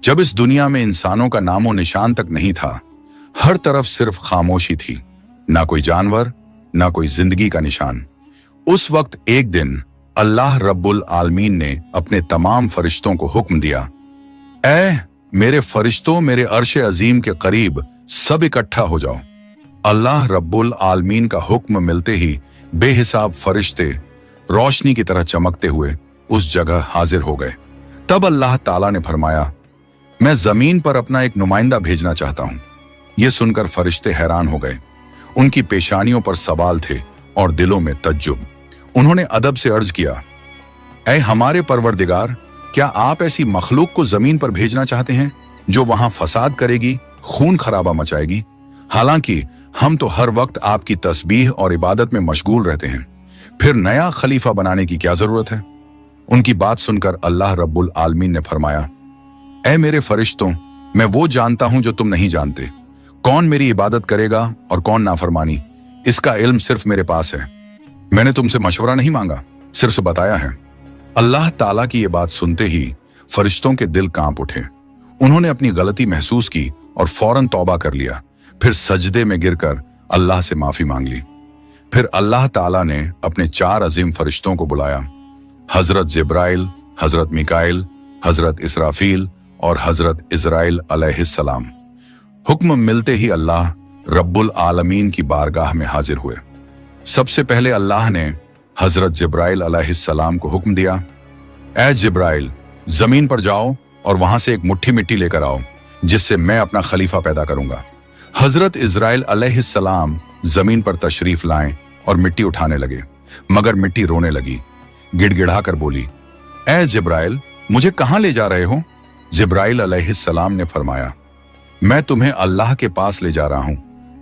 जब इस दुनिया में इंसानों का नामो निशान तक नहीं था, हर तरफ सिर्फ खामोशी थी, ना कोई जानवर, ना कोई जिंदगी का निशान। उस वक्त एक दिन अल्लाह रब्बुल आलमीन ने अपने तमाम फरिश्तों को हुक्म दिया, ऐ मेरे फरिश्तों, मेरे अर्श अजीम के करीब सब इकट्ठा हो जाओ। अल्लाह रब्बुल आलमीन का हुक्म मिलते ही बेहिसाब फरिश्ते रोशनी की तरह चमकते हुए उस जगह हाजिर हो गए। तब अल्लाह ताला ने फरमाया, मैं जमीन पर अपना एक नुमाइंदा भेजना चाहता हूं। यह सुनकर फरिश्ते हैरान हो गए। उनकी पेशानियों पर सवाल थे और दिलों में तज्जुब। उन्होंने अदब से अर्ज किया, ऐ हमारे परवरदिगार, क्या आप ऐसी मखलूक को जमीन पर भेजना चाहते हैं जो वहां फसाद करेगी, खून खराबा मचाएगी? हालांकि हम तो हर वक्त आपकी तस्बीह और इबादत में मशगूल रहते हैं, फिर नया खलीफा बनाने की क्या जरूरत है? उनकी बात सुनकर अल्लाह रब्बुल आलमीन ने फरमाया, ऐ मेरे फरिश्तों, मैं वो जानता हूं जो तुम नहीं जानते। कौन मेरी इबादत करेगा और कौन नाफरमानी, इसका इल्म सिर्फ मेरे पास है। मैंने तुमसे मशवरा नहीं मांगा, सिर्फ बताया है। अल्लाह ताला की ये बात सुनते ही फरिश्तों के दिल कांप उठे। उन्होंने अपनी गलती महसूस की और फौरन तौबा कर लिया। फिर सजदे में गिरकर अल्लाह से माफी मांग ली। फिर अल्लाह ताला ने अपने 4 अजीम फरिश्तों को बुलाया, हजरत जिब्राइल, हजरत मिकाइल, हजरत इसराफील और हजरत इजराइल अलैहिस्सलाम। हुक्म मिलते ही अल्लाह रब्बुल आलमीन की बारगाह में हाजिर हुए। सबसे पहले अल्लाह ने हजरत जिब्राइल अलैहिस्सलाम को हुक्म दिया, ऐ जिब्राइल, जमीन पर जाओ और वहां से एक मुट्ठी मिट्टी लेकर आओ, जिससे मैं अपना खलीफा पैदा करूंगा। हजरत इजराइल अलैहिस्सलाम जमीन पर तशरीफ लाएं और मिट्टी उठाने लगे, मगर मिट्टी रोने लगी। गिड़गिड़ाकर बोली, ऐ जिब्राइल, मुझे कहां ले जा रहे हो? जिब्राइल अलैहिस्सलाम ने फरमाया, मैं तुम्हें अल्लाह के पास ले जा रहा हूं।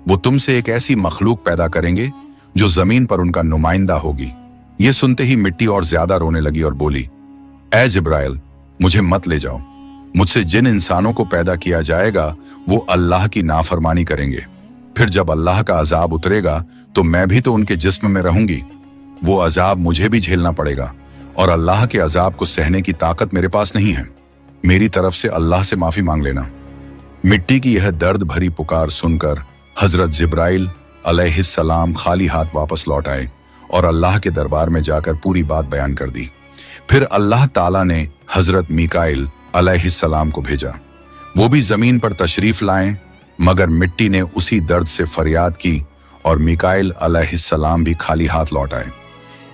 वो तुमसे एक ऐसी मखलूक पैदा करेंगे जो जमीन पर उनका नुमाइंदा होगी। ये सुनते ही मिट्टी और ज्यादा रोने लगी और बोली, ऐ जिब्राइल, मुझे मत ले जाओ। मुझसे जिन इंसानों को पैदा किया जाएगा वो अल्लाह की नाफरमानी करेंगे। फिर जब अल्लाह का अजाब उतरेगा तो मैं भी तो उनके जिस्म में रहूंगी। वो अजाब मुझे भी झेलना पड़ेगा और अल्लाह के अजाब को सहने की ताकत मेरे पास नहीं है। मेरी तरफ से अल्लाह से माफी मांग लेना। मिट्टी की यह दर्द भरी पुकार सुनकर हजरत जिब्राइल अलैहिस्सलाम खाली हाथ वापस लौट आए और अल्लाह के दरबार में जाकर पूरी बात बयान कर दी। फिर अल्लाह ताला ने हजरत मिकाइल अलैहिस्सलाम को भेजा। वो भी जमीन पर तशरीफ लाएं, मगर मिट्टी ने उसी दर्द से फरियाद की और मिकाइल अलैहिस्सलाम भी खाली हाथ लौट आए।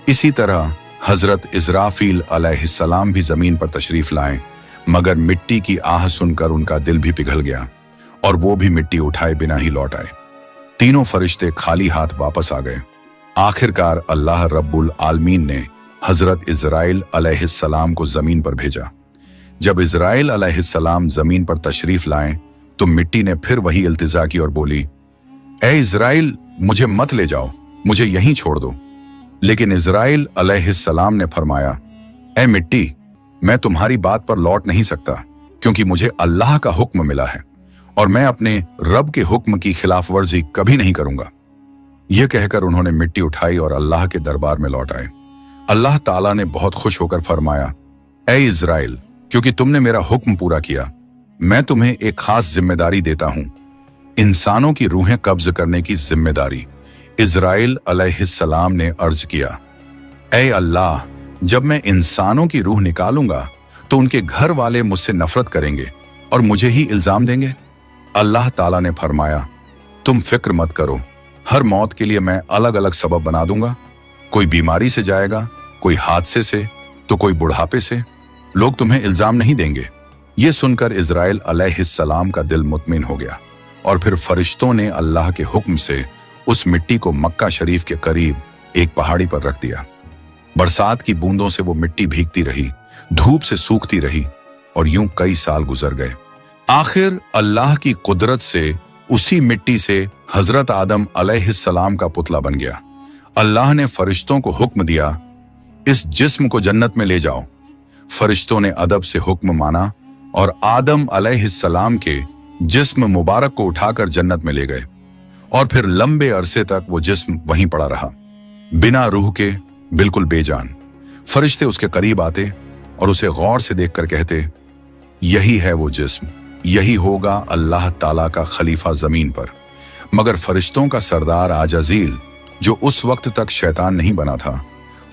इसी तरह हजरत इजराफील अलैहिस्सलाम भी जमीन पर तशरीफ लाएं, मगर मिट्टी की आह सुनकर उनका दिल भी पिघल गया और वो भी मिट्टी उठाए बिना ही लौट आए। तीनों फरिश्ते खाली हाथ वापस आ गए। आखिरकार अल्लाह रब्बुल आलमीन ने हजरत इजराइल अलैहिस्सलाम को जमीन पर भेजा। जब इजराइल अलैहिस्सलाम जमीन पर तशरीफ लाएं तो मिट्टी ने फिर वही इल्तिजा की और बोली, ऐ इजराइल, मुझे मत ले जाओ, मुझे यहीं छोड़ दो। लेकिन इजराइल अलैहिस्सलाम ने फरमाया, ऐ मिट्टी, मैं तुम्हारी बात पर लौट नहीं सकता, क्योंकि मुझे अल्लाह का हुक्म मिला है और मैं अपने रब के हुक्म की खिलाफ वर्जी कभी नहीं करूंगा। यह कहकर उन्होंने मिट्टी उठाई और अल्लाह के दरबार में लौट आए। अल्लाह ताला ने बहुत खुश होकर फरमाया, ऐ इजराइल, क्योंकि तुमने मेरा हुक्म पूरा किया, मैं तुम्हें एक खास जिम्मेदारी देता हूं, इंसानों की रूहें कब्ज करने की जिम्मेदारी। इजराइल अलैहिस्सलाम ने अर्ज किया, ऐ अल्लाह, जब मैं इंसानों की रूह निकालूंगा तो उनके घर वाले मुझसे नफरत करेंगे और मुझे ही इल्जाम देंगे। अल्लाह ताला ने फरमाया, तुम फिक्र मत करो, हर मौत के लिए मैं अलग अलग सबब बना दूंगा। कोई बीमारी से जाएगा, कोई हादसे से, तो कोई बुढ़ापे से। लोग तुम्हें इल्जाम नहीं देंगे। ये सुनकर इजराइल अलैहिस्सलाम का दिल मुतमिन हो गया और फिर फरिश्तों ने अल्लाह के हुक्म से उस मिट्टी को मक्का शरीफ के करीब एक पहाड़ी पर रख दिया। बरसात की बूंदों से वो मिट्टी भीगती रही, धूप से सूखती रही और यूं कई साल गुजर गए। आखिर अल्लाह की कुदरत से उसी मिट्टी से हजरत आदम अलैहिस्सलाम का पुतला बन गया। अल्लाह ने फरिश्तों को हुक्म दिया, इस जिस्म को जन्नत में ले जाओ। फरिश्तों ने अदब से हुक्म माना और आदम अलैहिस्सलाम के जिस्म मुबारक को उठाकर जन्नत में ले गए और फिर लंबे अरसे तक वो जिस्म वहीं पड़ा रहा, बिना रूह के, बिल्कुल बेजान। फरिश्ते उसके करीब आते और उसे गौर से देखकर कहते, यही है वो जिस्म, यही होगा अल्लाह ताला का खलीफा जमीन पर। मगर फरिश्तों का सरदार आजाजील, जो उस वक्त तक शैतान नहीं बना था,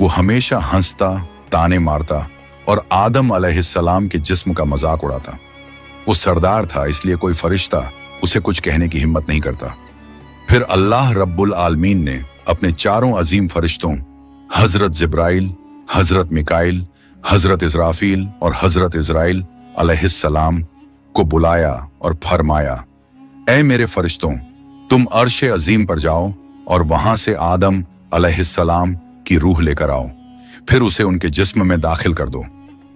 वो हमेशा हंसता, ताने मारता और आदम अलैहिस्सलाम के जिस्म का मजाक उड़ाता। वो सरदार था, इसलिए कोई फरिश्ता उसे कुछ कहने की हिम्मत नहीं करता। फिर अल्लाह रब्बुल आलमीन ने अपने चारों अजीम फरिश्तों हजरत जिब्राइल, हजरत मिकाइल, हजरत इजराफील और हजरत इजराइल अलैहिस्सलाम को बुलाया और फरमाया, ऐ मेरे फरिश्तों, तुम अर्श अजीम पर जाओ और वहां से आदम अलैहिस्सलाम की रूह लेकर आओ, फिर उसे उनके जिस्म में दाखिल कर दो।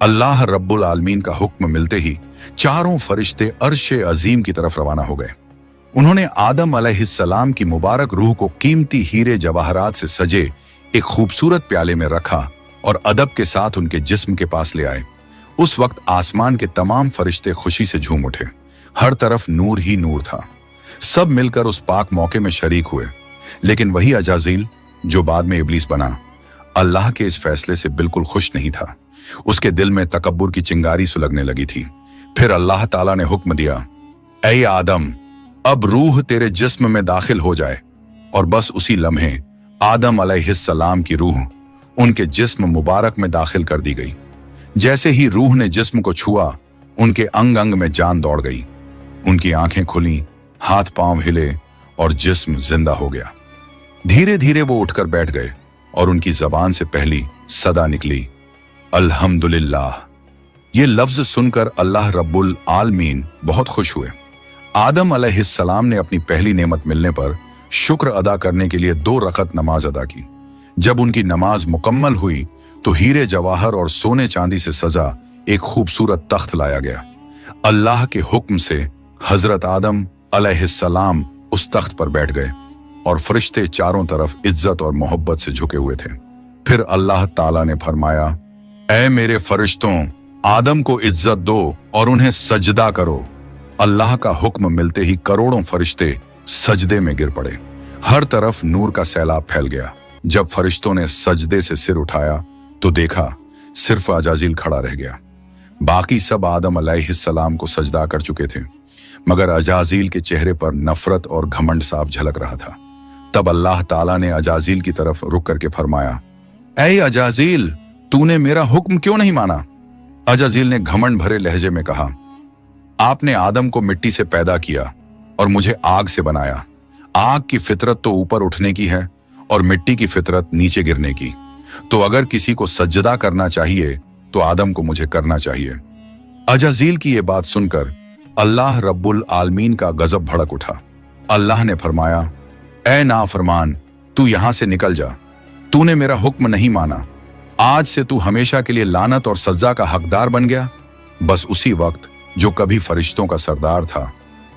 अल्लाह रब्बुल आलमीन का हुक्म मिलते ही चारों फरिश्ते अर्श अजीम की तरफ रवाना हो गए। उन्होंने आदम अलैहिस्सलाम की मुबारक रूह को कीमती हीरे जवाहरात से सजे एक खूबसूरत प्याले में रखा और अदब के साथ उनके जिस्म के पास ले आए। उस वक्त आसमान के तमाम फरिश्ते खुशी से झूम उठे। हर तरफ नूर ही नूर था। सब मिलकर उस पाक मौके में शरीक हुए। लेकिन वही अजाजील, जो बाद में इब्लीस बना, अल्लाह के इस फैसले से बिल्कुल खुश नहीं था। उसके दिल में तकब्बुर की चिंगारी सुलगने लगी थी। फिर अल्लाह ताला ने हुक्म दिया, ऐ आदम, अब रूह तेरे जिस्म में दाखिल हो जाए। और बस उसी लम्हे आदम अलैहिस्सलाम की रूह उनके जिस्म मुबारक में दाखिल कर दी गई। जैसे ही रूह ने जिस्म को छुआ, उनके अंग अंग में जान दौड़ गई। उनकी आंखें खुली, हाथ पांव हिले और जिस्म जिंदा हो गया। धीरे धीरे वो उठकर बैठ गए और उनकी जबान से पहली सदा निकली, अल्हम्दुलिल्लाह। ये लफ्ज सुनकर अल्लाह रब्बुल आलमीन बहुत खुश हुए। आदम अलैहिस्सलाम ने अपनी पहली नेमत मिलने पर शुक्र अदा करने के लिए 2 रकत नमाज अदा की। जब उनकी नमाज मुकम्मल हुई तो हीरे जवाहर और सोने चांदी से सजा एक खूबसूरत तख्त लाया गया। अल्लाह के हुक्म से हजरत आदम अलैहिस्सलाम उस तख्त पर बैठ गए और फरिश्ते चारों तरफ इज्जत और मोहब्बत से झुके हुए थे। फिर अल्लाह ताला ने फरमाया, ऐ मेरे फरिश्तों, आदम को इज्जत दो और उन्हें सजदा करो। अल्लाह का हुक्म मिलते ही करोड़ों फरिश्ते सजदे में गिर पड़े। हर तरफ नूर का सैलाब फैल गया। जब फरिश्तों ने सजदे से सिर उठाया तो देखा सिर्फ अजाजील खड़ा रह गया। बाकी सब आदम अलैहिस्सलाम को सजदा कर चुके थे, मगर अजाजील के चेहरे पर नफरत और घमंड साफ झलक रहा था। तब अल्लाह ताला ने अजाजील की तरफ रुक करके फरमाया, ऐ अजाजील, तूने मेरा हुक्म क्यों नहीं माना? अजाजील ने घमंड भरे लहजे में कहा, आपने आदम को मिट्टी से पैदा किया और मुझे आग से बनाया। आग की फितरत तो ऊपर उठने की है और मिट्टी की फितरत नीचे गिरने की। तो अगर किसी को सजदा करना चाहिए तो आदम को मुझे करना चाहिए। अजाजील की यह बात सुनकर अल्लाह रब्बुल आलमीन का गजब भड़क उठा। अल्लाह ने फरमाया, ऐ नाफरमान, तू यहां से निकल जा। तूने मेरा हुक्म नहीं माना। आज से तू हमेशा के लिए लानत और सजा का हकदार बन गया। बस उसी वक्त जो कभी फरिश्तों का सरदार था,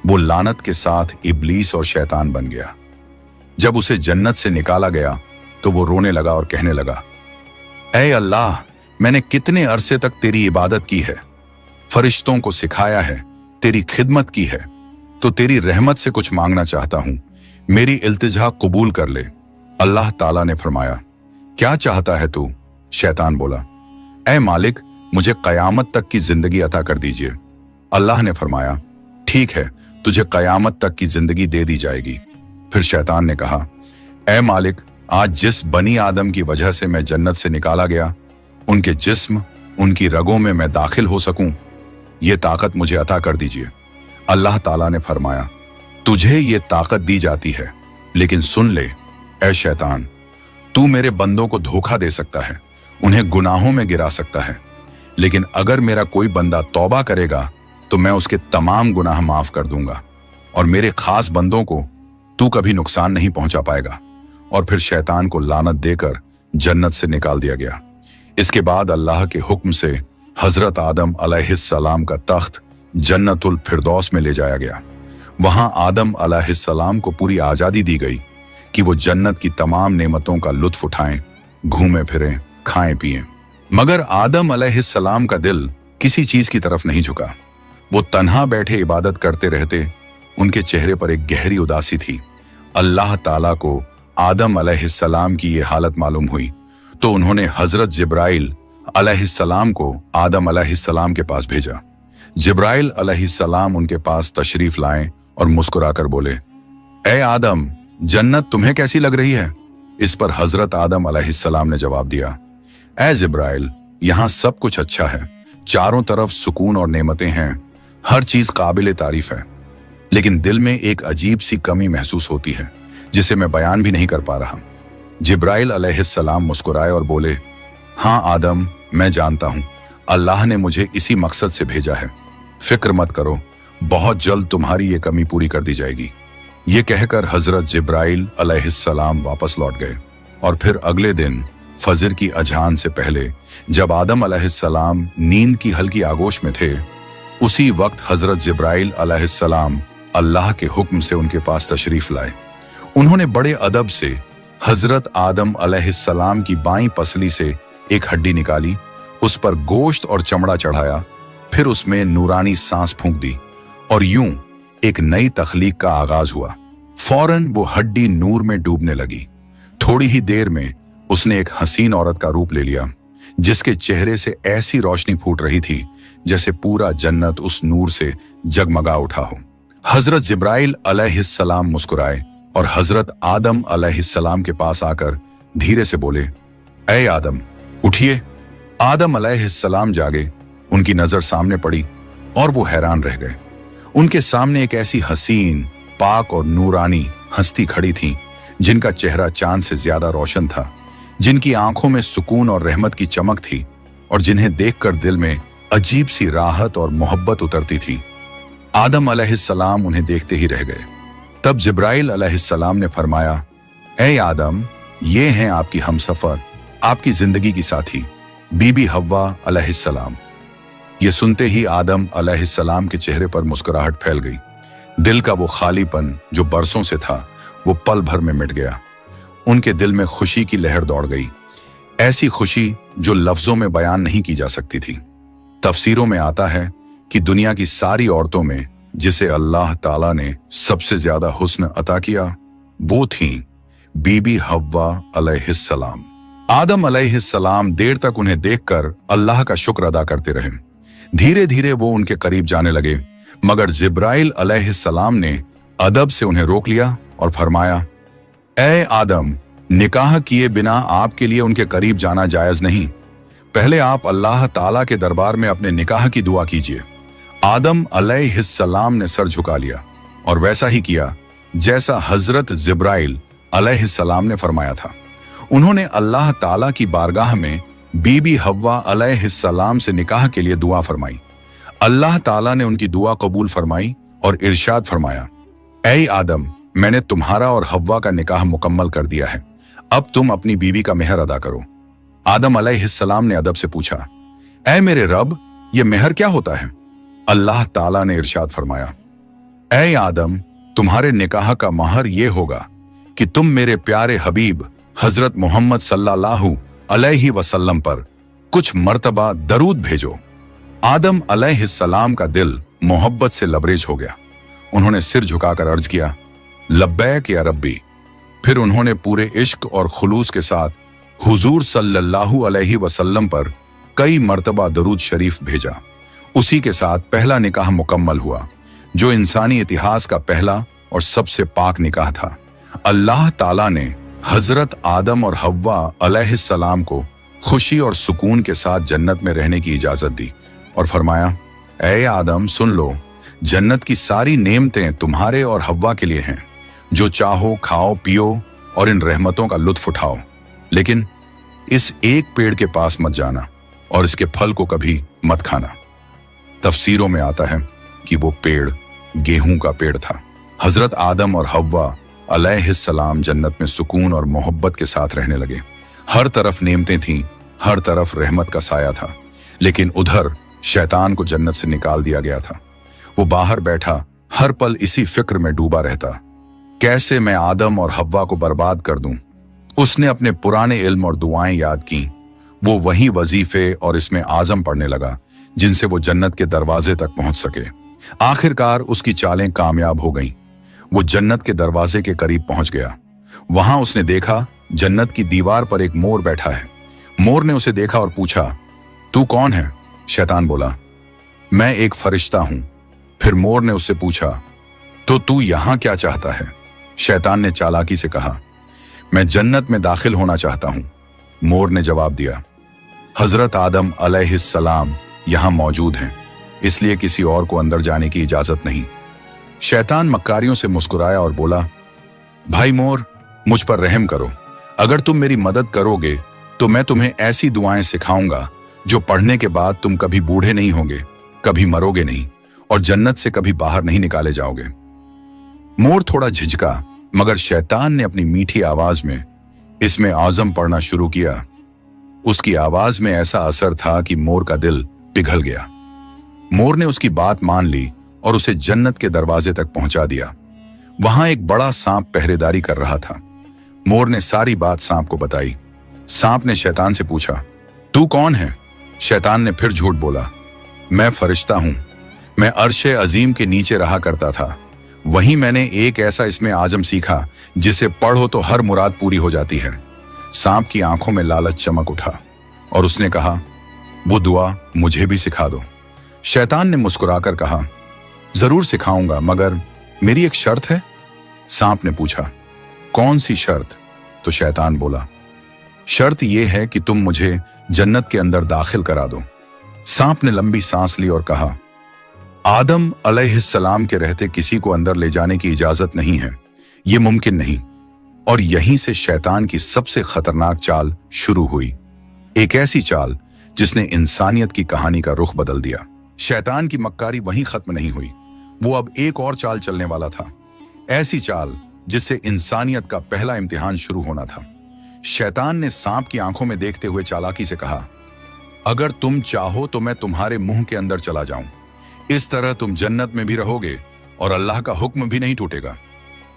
वो लानत के साथ इब्लीस और शैतान बन गया। जब उसे जन्नत से निकाला गया तो वो रोने लगा और कहने लगा, ऐ अल्लाह, मैंने कितने अरसे तक तेरी इबादत की है, फरिश्तों को सिखाया है, तेरी खिदमत की है, तो तेरी रहमत से कुछ मांगना चाहता हूं। मेरी इल्तिजा कबूल कर ले। अल्लाह ताला ने फरमाया, क्या चाहता है तू? शैतान बोला, ऐ मालिक, मुझे कयामत तक की जिंदगी अता कर दीजिए। अल्लाह ने फरमाया, ठीक है, तुझे कयामत तक की जिंदगी दे दी जाएगी। फिर शैतान ने कहा, ऐ मालिक, आज जिस बनी आदम की वजह से मैं जन्नत से निकाला गया, उनके जिस्म, उनकी रगों में मैं दाखिल हो सकूं, ये ताकत मुझे अता कर दीजिए। अल्लाह ताला ने फरमाया, तुझे ये ताकत दी जाती है, लेकिन सुन ले ऐ शैतान, तू मेरे बंदों को धोखा दे सकता है, उन्हें गुनाहों में गिरा सकता है, लेकिन अगर मेरा कोई बंदा तौबा करेगा तो मैं उसके तमाम गुनाह माफ कर दूंगा और मेरे खास बंदों को तू कभी नुकसान नहीं पहुंचा पाएगा। और फिर शैतान को लानत देकर जन्नत से निकाल दिया गया। इसके बाद अल्लाह के हुक्म से हजरत आदम अलैहिस्सलाम का तख्त जन्नतुल फिरदौस में ले जाया गया। वहां आदम अलैहिस्सलाम को पूरी आजादी दी गई कि वो जन्नत की तमाम नेमतों का लुत्फ उठाएं, घूमें फिरें, खाएं पिएं। मगर आदम अलैहिस्सलाम का दिल किसी चीज की तरफ नहीं झुका। वो तन्हा बैठे इबादत करते रहते। उनके चेहरे पर एक गहरी उदासी थी। अल्लाह ताला को आदम अलैहिस्सलाम की ये हालत मालूम हुई तो उन्होंने हजरत जिब्राइल अलैहिस्सलाम को आदम अलैहिस्सलाम के पास भेजा। जिब्राइल अलैहिस्सलाम उनके पास तशरीफ लाए और मुस्कुराकर बोले, ए आदम, जन्नत तुम्हें कैसी लग रही है? इस पर हजरत आदम अलैहिस्सलाम ने जवाब दिया, ए जिब्राइल, यहाँ सब कुछ अच्छा है, चारों तरफ सुकून और नेमतें हैं, हर चीज काबिल तारीफ है, लेकिन दिल में एक अजीब सी कमी महसूस होती है जिसे मैं बयान भी नहीं कर पा रहा। जिब्राइल अलैहिस्सलाम मुस्कुराए और बोले, हाँ आदम, मैं जानता हूं, अल्लाह ने मुझे इसी मकसद से भेजा है, फिक्र मत करो, बहुत जल्द तुम्हारी ये कमी पूरी कर दी जाएगी। ये कहकर हजरत जिब्राइल अलैहिस्सलाम वापस लौट गए और फिर अगले दिन फजर की अजान से पहले जब आदम अलैहिस्सलाम नींद की हल्की आगोश में थे, उसी वक्त हजरत जिब्राइल अलैहिस्सलाम अल्लाह के हुक्म से उनके पास तशरीफ लाए। उन्होंने बड़े अदब से हजरत आदम अलैहिस्सलाम की बाईं पसली से एक हड्डी निकाली, उस पर गोश्त और चमड़ा चढ़ाया, फिर उसमें नूरानी सांस फूंक दी और यूं एक नई तख्लीक का आगाज हुआ। फौरन वो हड्डी नूर में डूबने लगी। थोड़ी ही देर में उसने एक हसीन औरत का रूप ले लिया, जिसके चेहरे से ऐसी रोशनी फूट रही थी जैसे पूरा जन्नत उस नूर से जगमगा उठा हो। हजरत जिब्राइल अलैहिस्सलाम मुस्कुराए और हजरत आदम अलैहिस्सलाम के पास आकर धीरे से बोले, ए आदम, उठिए। आदम अलैहिस्सलाम जागे, उनकी नजर सामने पड़ी और वो हैरान रह गए। उनके सामने एक ऐसी हसीन, पाक और नूरानी हस्ती खड़ी थी जिनका चेहरा चांद से ज्यादा रोशन था, जिनकी आंखों में सुकून और रहमत की चमक थी और जिन्हें देखकर दिल में अजीब सी राहत और मोहब्बत उतरती थी। आदम अलैहिस्सलाम उन्हें देखते ही रह गए। तब जिब्राइल अलैहिस्सलाम ने फरमाया, ए आदम, ये हैं आपकी हमसफर, आपकी जिंदगी की साथी, बीबी हव्वा अलैहिस्सलाम। ये सुनते ही आदम अलैहिस्सलाम के चेहरे पर मुस्कुराहट फैल गई। दिल का वो खालीपन जो बरसों से था, वो पल भर में मिट गया। उनके दिल में खुशी की लहर दौड़ गई, ऐसी खुशी जो लफ्जों में बयान नहीं की जा सकती थी। तफसीरों में आता है कि दुनिया की सारी औरतों में जिसे अल्लाह ताला ने सबसे ज्यादा हुस्न अता किया, वो थी बीबी हव्वा अलैहिस्सलाम। आदम अलैहिस्सलाम देर तक उन्हें देखकर अल्लाह का शुक्र अदा करते रहे। धीरे धीरे वो उनके करीब जाने लगे, मगर जिब्राइल अलैहिस्सलाम ने अदब से उन्हें रोक लिया और फरमाया, ए आदम, निकाह किए बिना आपके लिए उनके करीब जाना जायज नहीं। पहले आप अल्लाह ताला के दरबार में अपने निकाह की दुआ कीजिए। आदम अलैहिस्सलाम ने सर झुका लिया और वैसा ही किया जैसा हजरत जिब्राइल अलैहिस्सलाम ने फरमाया था। उन्होंने अल्लाह ताला की बारगाह में बीबी हव्वा अलैहिस्सलाम से निकाह के लिए दुआ फरमाई। अल्लाह ताला ने उनकी दुआ कबूल फरमाई और इरशाद फरमाया, ऐ आदम, मैंने तुम्हारा और हव्वा का निकाह मुकम्मल कर दिया है, अब तुम अपनी बीवी का मेहर अदा करो। आदम अलैहिस्सलाम ने अदब से पूछा, ऐ मेरे रब, ये मेहर क्या होता है? अल्लाह ताला ने इरशाद फरमाया, ऐ आदम, तुम्हारे निकाह का महर ये होगा कि तुम मेरे प्यारे हबीब हजरत मोहम्मद सल्लल्लाहु अलैहि वसल्लम पर कुछ मर्तबा दरूद भेजो। आदम अलैहिस्सलाम का दिल मोहब्बत से लबरेज हो गया। उन्होंने सिर झुकाकर अर्ज किया, लब्बैक या रब्बी। फिर उन्होंने पूरे इश्क और खुलूस के साथ हुजूर सल्लल्लाहु अलैहि वसल्लम पर कई मर्तबा दरूद शरीफ भेजा। उसी के साथ पहला निकाह मुकम्मल हुआ, जो इंसानी इतिहास का पहला और सबसे पाक निकाह था। अल्लाह ताला ने हजरत आदम और हव्वा अलैहिस्सलाम को खुशी और सुकून के साथ जन्नत में रहने की इजाजत दी और फरमाया, ऐ आदम, सुन लो, जन्नत की सारी नेमतें तुम्हारे और हव्वा के लिए हैं। जो चाहो खाओ पियो और इन रहमतों का लुत्फ उठाओ, लेकिन इस एक पेड़ के पास मत जाना और इसके फल को कभी मत खाना। तफसीरों में आता है कि वो पेड़ गेहूं का पेड़ था। हजरत आदम और हव्वा अलैहिस्सलाम जन्नत में सुकून और मोहब्बत के साथ रहने लगे। हर तरफ नेमतें थीं, हर तरफ रहमत का साया था, लेकिन उधर शैतान को जन्नत से निकाल दिया गया था। वो बाहर बैठा हर पल इसी फिक्र में डूबा रहता, कैसे मैं आदम और हव्वा को बर्बाद कर दूं। उसने अपने पुराने इल्म और दुआएं याद की। वो वही वजीफे और इसमें आजम पढ़ने लगा जिनसे वो जन्नत के दरवाजे तक पहुंच सके। आखिरकार उसकी चालें कामयाब हो गईं। वो जन्नत के दरवाजे के करीब पहुंच गया। वहां उसने देखा जन्नत की दीवार पर एक मोर बैठा है। मोर ने उसे देखा और पूछा, तू कौन है? शैतान बोला, मैं एक फरिश्ता हूं। फिर मोर ने उससे पूछा, तो तू यहां क्या चाहता है? शैतान ने चालाकी से कहा, मैं जन्नत में दाखिल होना चाहता हूं। मोर ने जवाब दिया, हजरत आदम अलैहिस्सलाम यहां मौजूद हैं, इसलिए किसी और को अंदर जाने की इजाजत नहीं। शैतान मक्कारियों से मुस्कुराया और बोला, भाई मोर, मुझ पर रहम करो। अगर तुम मेरी मदद करोगे तो मैं तुम्हें ऐसी दुआएं सिखाऊंगा जो पढ़ने के बाद तुम कभी बूढ़े नहीं होगे, कभी मरोगे नहीं और जन्नत से कभी बाहर नहीं निकाले जाओगे। मोर थोड़ा झिझका, मगर शैतान ने अपनी मीठी आवाज में इसमें आज़म पढ़ना शुरू किया। उसकी आवाज में ऐसा असर था कि मोर का दिल पिघल गया। मोर ने उसकी बात मान ली और उसे जन्नत के दरवाजे तक पहुंचा दिया। वहां एक बड़ा सांप पहरेदारी कर रहा था। मोर ने सारी बात सांप को बताई। सांप ने शैतान से पूछा, तू कौन है? शैतान ने फिर झूठ बोला, मैं फरिश्ता हूं। मैं अर्शे अजीम के नीचे रहा करता था। वहीं मैंने एक ऐसा इसमें आजम सीखा जिसे पढ़ो तो हर मुराद पूरी हो जाती है। सांप की आंखों में लालच चमक उठा और उसने कहा, वो दुआ मुझे भी सिखा दो। शैतान ने मुस्कुराकर कहा, जरूर सिखाऊंगा, मगर मेरी एक शर्त है। सांप ने पूछा, कौन सी शर्त? तो शैतान बोला, शर्त यह है कि तुम मुझे जन्नत के अंदर दाखिल करा दो। सांप ने लंबी सांस ली और कहा, आदम अलैहिस्सलाम के रहते किसी को अंदर ले जाने की इजाजत नहीं है, यह मुमकिन नहीं। और यहीं से शैतान की सबसे खतरनाक चाल शुरू हुई, एक ऐसी चाल जिसने इंसानियत की कहानी का रुख बदल दिया। शैतान की मक्कारी वहीं खत्म नहीं हुई, वो अब एक और चाल चलने वाला था, ऐसी चाल जिससे इंसानियत का पहला इम्तिहान शुरू होना था। शैतान ने सांप की आंखों में देखते हुए चालाकी से कहा, अगर तुम चाहो तो मैं तुम्हारे मुंह के अंदर चला जाऊं। इस तरह तुम जन्नत में भी रहोगे और अल्लाह का हुक्म भी नहीं टूटेगा।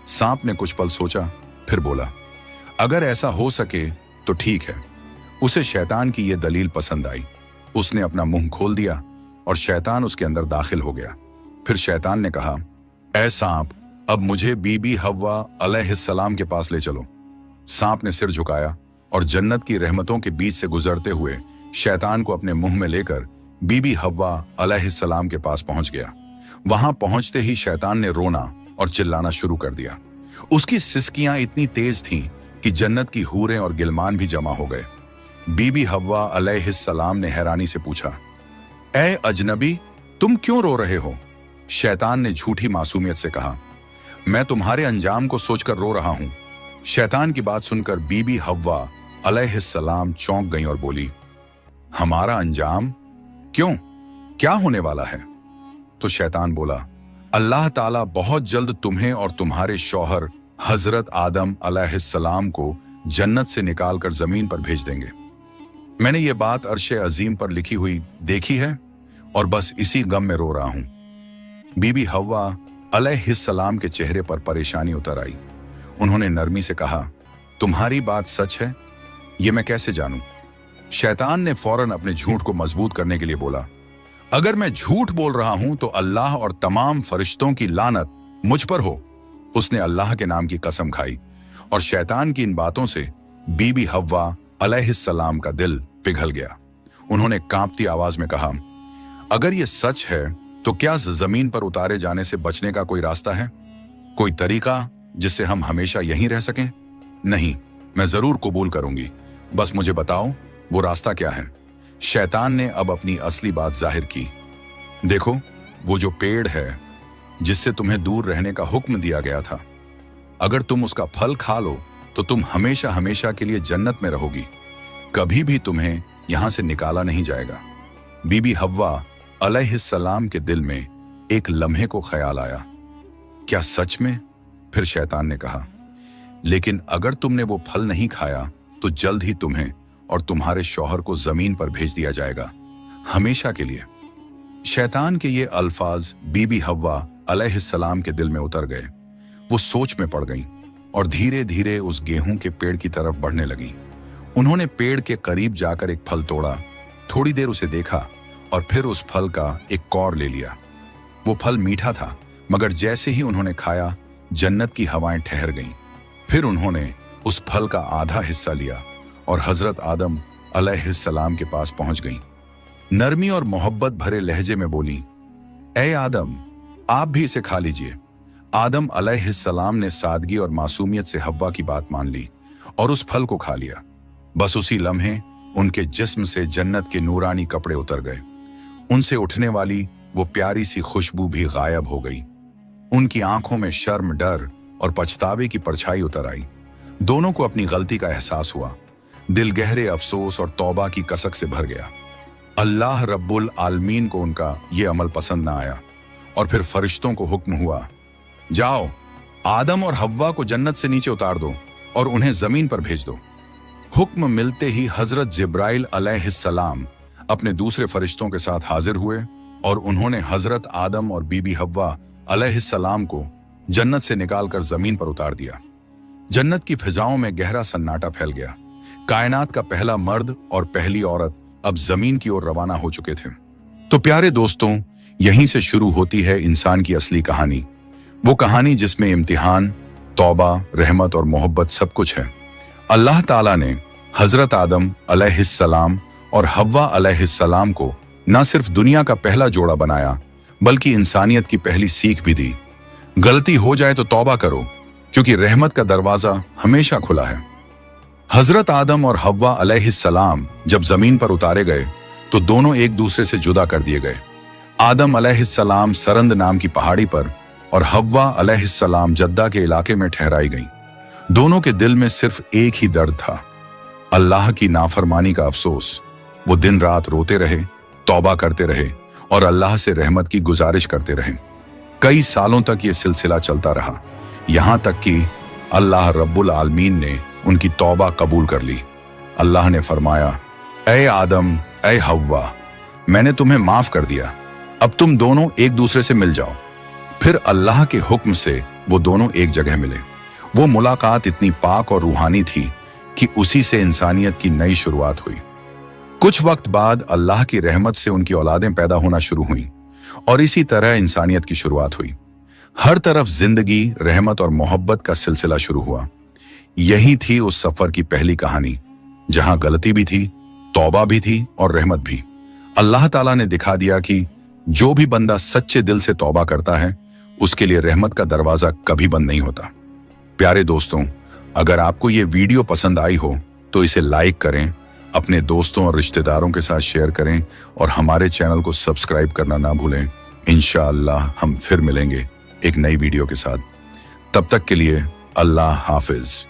सांप ने कुछ पल सोचा, फिर बोला, अगर ऐसा हो सके तो ठीक है। उसे शैतान की यह दलील पसंद आई। उसने अपना मुंह खोल दिया और शैतान उसके अंदर दाखिल हो गया। फिर शैतान ने कहा, ऐ सांप, अब मुझे बीबी हव्वा अलैहिस्सलाम के पास ले चलो। सांप ने सिर झुकाया और जन्नत की रहमतों के बीच से गुजरते हुए शैतान को अपने मुंह में लेकर बीबी हव्वा अलैहिस्सलाम के पास पहुंच गया। वहां पहुंचते ही शैतान ने रोना और चिल्लाना शुरू कर दिया। उसकी सिसकियां इतनी तेज थीं कि जन्नत की हूरें और गिलमान भी जमा हो गए। बीबी हव्वा अलैहिस्सलाम ने हैरानी से पूछा, ऐ अजनबी, तुम क्यों रो रहे हो? शैतान ने झूठी मासूमियत से कहा, मैं तुम्हारे अंजाम को सोचकर रो रहा हूं। शैतान की बात सुनकर बीबी हव्वा अलैहिस्सलाम चौंक गईं और बोली, हमारा अंजाम? क्यों, क्या होने वाला है? तो शैतान बोला, अल्लाह ताला बहुत जल्द तुम्हें और तुम्हारे शौहर हजरत आदम अलैहिस्सलाम को जन्नत से निकालकर जमीन पर भेज देंगे। मैंने ये बात अर्शे अजीम पर लिखी हुई देखी है और बस इसी गम में रो रहा हूं। बीबी हव्वा अलैहिस्सलाम के चेहरे पर परेशानी उतर आई। उन्होंने नरमी से कहा, तुम्हारी बात सच है? ये मैं कैसे जानूं? शैतान ने फौरन अपने झूठ को मजबूत करने के लिए बोला, अगर मैं झूठ बोल रहा हूं तो अल्लाह और तमाम फरिश्तों की लानत मुझ पर हो। उसने अल्लाह के नाम की कसम खाई और शैतान की इन बातों से बीबी हव्वा अलैहिस्सलाम का दिल पिघल गया। उन्होंने कांपती आवाज में कहा, अगर ये सच है तो क्या जमीन पर उतारे जाने से बचने का कोई रास्ता है? कोई तरीका जिससे हम हमेशा यहीं रह सकें? नहीं, मैं जरूर कबूल करूंगी, बस मुझे बताओ वो रास्ता क्या है। शैतान ने अब अपनी असली बात जाहिर की। देखो, वो जो पेड़ है जिससे तुम्हें दूर रहने का हुक्म दिया गया था, अगर तुम उसका फल खा लो तो तुम हमेशा हमेशा के लिए जन्नत में रहोगी, कभी भी तुम्हें यहां से निकाला नहीं जाएगा। बीबी हव्वा अलैहिस्सलाम के दिल में एक लम्हे को ख्याल आया, क्या सच में? फिर शैतान ने कहा, लेकिन अगर तुमने वो फल नहीं खाया तो जल्द ही तुम्हें और तुम्हारे शौहर को जमीन पर भेज दिया जाएगा, हमेशा के लिए। शैतान के ये अल्फाज बीबी हव्वा अलैहिस्सलाम के दिल में उतर गए। वो सोच में पड़ गईं और धीरे धीरे उस गेहूं के पेड़ की तरफ बढ़ने लगीं। उन्होंने पेड़ के करीब जाकर एक फल तोड़ा, थोड़ी देर उसे देखा और फिर उस फल का एक कौर ले लिया। वो फल मीठा था, मगर जैसे ही उन्होंने खाया जन्नत की हवाएं ठहर गईं। फिर उन्होंने उस फल का आधा हिस्सा लिया और हजरत आदम अलैहिस्सलाम के पास पहुंच गईं। नरमी और मोहब्बत भरे लहजे में बोली, ए आदम, आप भी इसे खा लीजिए। आदम अलैहिस्सलाम ने सादगी और मासूमियत से हव्वा की बात मान ली और उस फल को खा लिया। बस उसी लम्हे उनके जिस्म से जन्नत के नूरानी कपड़े उतर गए। उनसे उठने वाली वो प्यारी सी खुशबू भी गायब हो गई। उनकी आंखों में शर्म, डर और पछतावे की परछाई उतर आई। दोनों को अपनी गलती का एहसास हुआ। दिल गहरे अफसोस और तौबा की कसक से भर गया। अल्लाह रब्बुल आलमीन को उनका ये अमल पसंद ना आया और फिर फरिश्तों को हुक्म हुआ, जाओ, आदम और हव्वा को जन्नत से नीचे उतार दो और उन्हें जमीन पर भेज दो। हुक्म मिलते ही हजरत जिब्राइल अलैहिस्सलाम अपने दूसरे फरिश्तों के साथ हाजिर हुए और उन्होंने हजरत आदम और बीबी हव्वा अलैहिस्सलाम को जन्नत से निकालकर जमीन पर उतार दिया। जन्नत की फिजाओं में गहरा सन्नाटा फैल गया। कायनात का पहला मर्द और पहली औरत अब जमीन की ओर रवाना हो चुके थे। तो प्यारे दोस्तों, यहीं से शुरू होती है इंसान की असली कहानी। वो कहानी जिसमें इम्तिहान, तौबा, रहमत और मोहब्बत सब कुछ है। अल्लाह ताला ने हजरत आदम अलैहिस्सलाम और हव्वा अलैहिस्सलाम को न सिर्फ दुनिया का पहला जोड़ा बनाया, बल्कि इंसानियत की पहली सीख भी दी। गलती हो जाए तो तौबा करो, क्योंकि रहमत का दरवाजा हमेशा खुला है। हजरत आदम और हव्वा अलैहिस्सलाम जब जमीन पर उतारे गए तो दोनों एक दूसरे से जुदा कर दिए गए। आदम अलैहिस्सलाम सरंद नाम की पहाड़ी पर और हव्वा अलैहिस्सलाम जद्दा के इलाके में ठहराई गईं। दोनों के दिल में सिर्फ एक ही दर्द था, अल्लाह की नाफरमानी का अफसोस। वो दिन रात रोते रहे, तौबा करते रहे और अल्लाह से रहमत की गुजारिश करते रहे। कई सालों तक ये सिलसिला चलता रहा, यहां तक कि अल्लाह रब्बुल आलमीन ने उनकी तौबा कबूल कर ली। अल्लाह ने फरमाया, ए आदम, ए हव्वा, मैंने तुम्हें माफ कर दिया, अब तुम दोनों एक दूसरे से मिल जाओ। फिर अल्लाह के हुक्म से वो दोनों एक जगह मिले। वो मुलाकात इतनी पाक और रूहानी थी कि उसी से इंसानियत की नई शुरुआत हुई। कुछ वक्त बाद अल्लाह की रहमत से उनकी औलादें पैदा होना शुरू हुईं और इसी तरह इंसानियत की शुरुआत हुई। हर तरफ जिंदगी, रहमत और मोहब्बत का सिलसिला शुरू हुआ। यही थी उस सफर की पहली कहानी, जहां गलती भी थी, तौबा भी थी और रहमत भी। अल्लाह ताला ने दिखा दिया कि जो भी बंदा सच्चे दिल से तौबा करता है, उसके लिए रहमत का दरवाजा कभी बंद नहीं होता। प्यारे दोस्तों, अगर आपको ये वीडियो पसंद आई हो तो इसे लाइक करें, अपने दोस्तों और रिश्तेदारों के साथ शेयर करें और हमारे चैनल को सब्सक्राइब करना ना भूलें। इंशाअल्लाह हम फिर मिलेंगे एक नई वीडियो के साथ। तब तक के लिए अल्लाह हाफिज।